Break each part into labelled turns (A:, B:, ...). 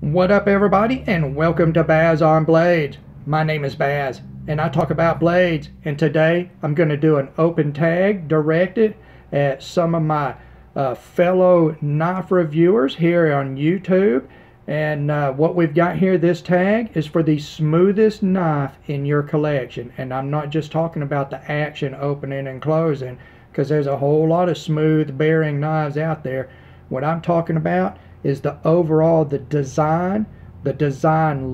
A: What up, everybody, and welcome to Baz on Blades. My name is Baz, and I talk about blades, and today I'm going to do an open tag directed at some of my fellow knife reviewers here on YouTube. And what we've got here, this tag is for the smoothest knife in your collection. And I'm not just talking about the action opening and closing, because there's a whole lot of smooth bearing knives out there. What I'm talking about is the overall, the design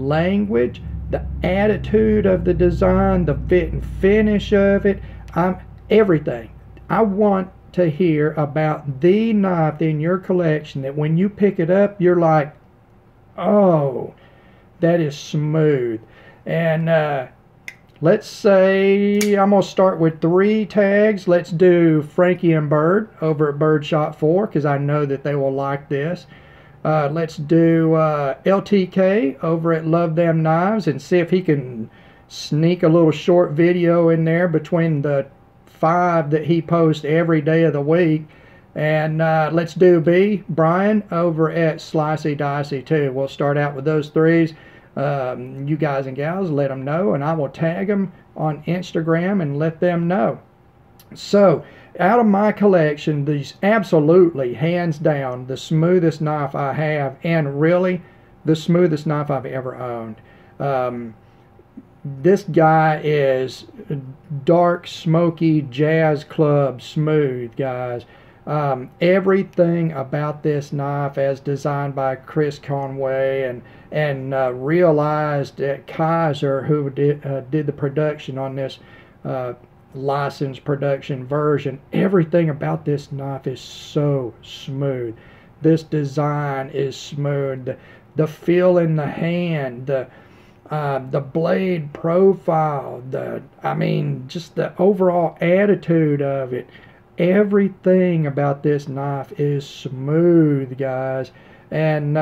A: language, the attitude of the design, the fit and finish of it, everything. I want to hear about the knife in your collection that when you pick it up, you're like, oh, that is smooth. And let's say I'm going to start with 3 tags. Let's do Frankie and Bird over at Birdshot IV, because I know that they will like this. Let's do LTK over at LuvThemKnives and see if he can sneak a little short video in there between the 5 that he posts every day of the week. And let's do Brian over at SliceyDicey too. We'll start out with those 3s. You guys and gals, let them know, and I will tag them on Instagram and let them know. So, out of my collection, these absolutely, hands down, the smoothest knife I have, and really the smoothest knife I've ever owned. This guy is dark, smoky, jazz club smooth, guys. Everything about this knife, as designed by Chris Conway and realized at Kaiser, who did the production on this licensed production version, everything about this knife is so smooth. This design is smooth. The feel in the hand, the blade profile, just the overall attitude of it. Everything about this knife is smooth, guys. And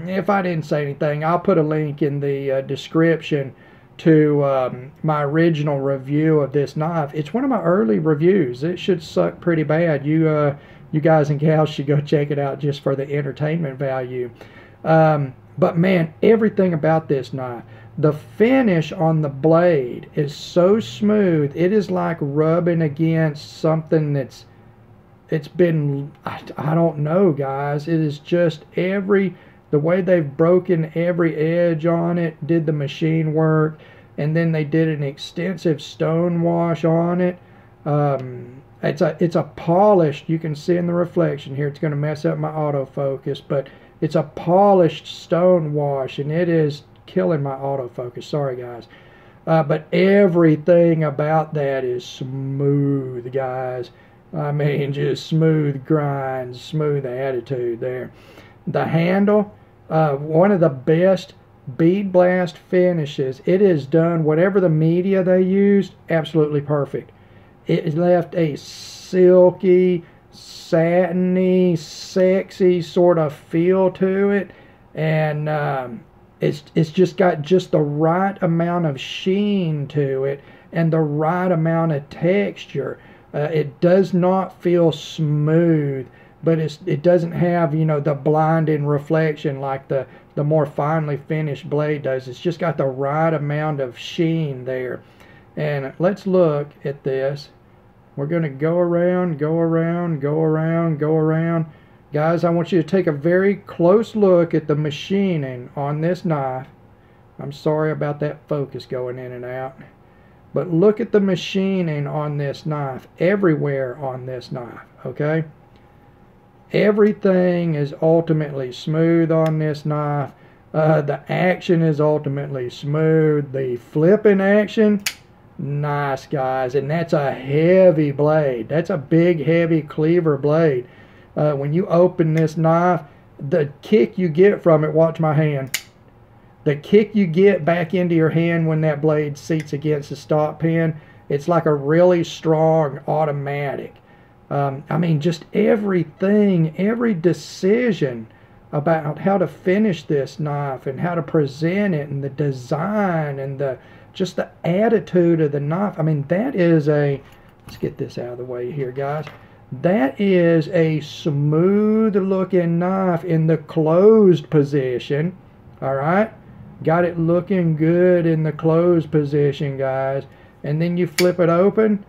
A: if I didn't say anything, I'll put a link in the description to my original review of this knife. It's one of my early reviews. It should suck pretty bad. You guys and gals should go check it out just for the entertainment value. But man, everything about this knife, the finish on the blade is so smooth. It is like rubbing against something it's been, I don't know, guys. It is just the way they've broken every edge on it, did the machine work, and then they did an extensive stone wash on it. It's a polished, you can see in the reflection here, it's going to mess up my autofocus, but it's a polished stone wash, and it is killing my autofocus. Sorry, guys. But everything about that is smooth, guys. I mean, just smooth grinds, smooth attitude there. The handle, one of the best bead blast finishes. It is done, whatever the media they used, absolutely perfect. It left a silky, satiny, sexy sort of feel to it, and it's just got just the right amount of sheen to it and the right amount of texture. It does not feel smooth, but it doesn't have, the blinding reflection like the more finely finished blade does. It's just got the right amount of sheen there. And let's look at this. We're going to go around, go around, go around, go around. Guys, I want you to take a very close look at the machining on this knife. I'm sorry about that focus going in and out. But look at the machining on this knife, everywhere on this knife, okay? Everything is ultimately smooth on this knife. The action is ultimately smooth. The flipping action, nice, guys. And that's a heavy blade. That's a big, heavy cleaver blade. When you open this knife, the kick you get from it, watch my hand. The kick you get back into your hand when that blade seats against the stop pin, it's like a really strong automatic. I mean, just everything, every decision about how to finish this knife and how to present it and the design and just the attitude of the knife. I mean, that is let's get this out of the way here, guys. That is a smooth looking knife in the closed position. Alright, got it looking good in the closed position, guys, and then you flip it open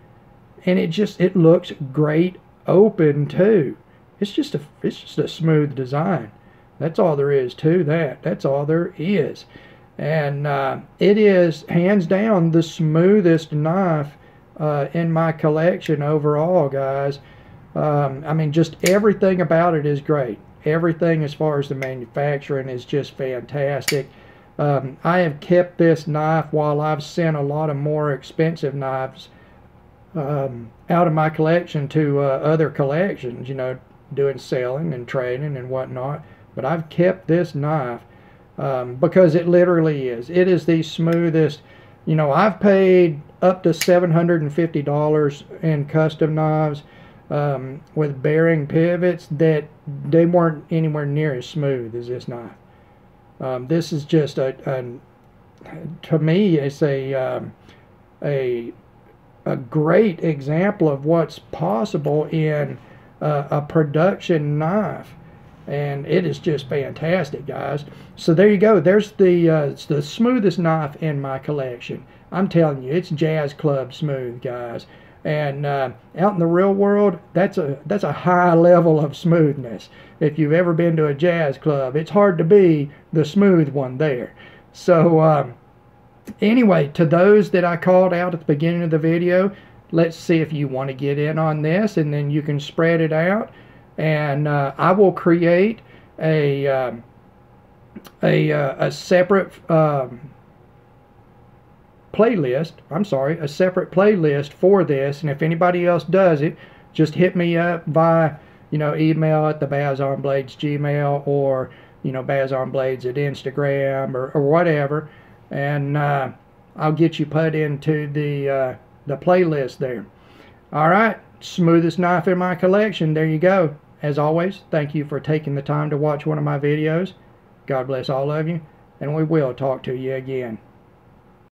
A: and it looks great open too. It's just a smooth design. That's all there is to that. That's all there is. And it is hands down the smoothest knife in my collection overall, guys. I mean, just everything about it is great. Everything as far as the manufacturing is just fantastic. I have kept this knife while I've sent a lot of more expensive knives out of my collection to other collections, you know, doing selling and trading and whatnot. But I've kept this knife because it literally is. It is the smoothest. You know, I've paid up to $750 in custom knives with bearing pivots that they weren't anywhere near as smooth as this knife. This is just to me, it's a great example of what's possible in a production knife, and it is just fantastic, guys. So there you go. There's it's the smoothest knife in my collection. I'm telling you, it's jazz club smooth, guys. And out in the real world, that's a high level of smoothness. If you've ever been to a jazz club, it's hard to be the smooth one there. So anyway, to those that I called out at the beginning of the video, let's see if you want to get in on this, and then you can spread it out. And I will create a separate playlist. I'm sorry, a separate playlist for this. And if anybody else does it, just hit me up via, you know, email at the Baz on Blades Gmail, or, you know, Baz on Blades at Instagram, or whatever, and I'll get you put into the playlist there. All right, smoothest knife in my collection. There you go. As always, thank you for taking the time to watch one of my videos. God bless all of you, and we will talk to you again.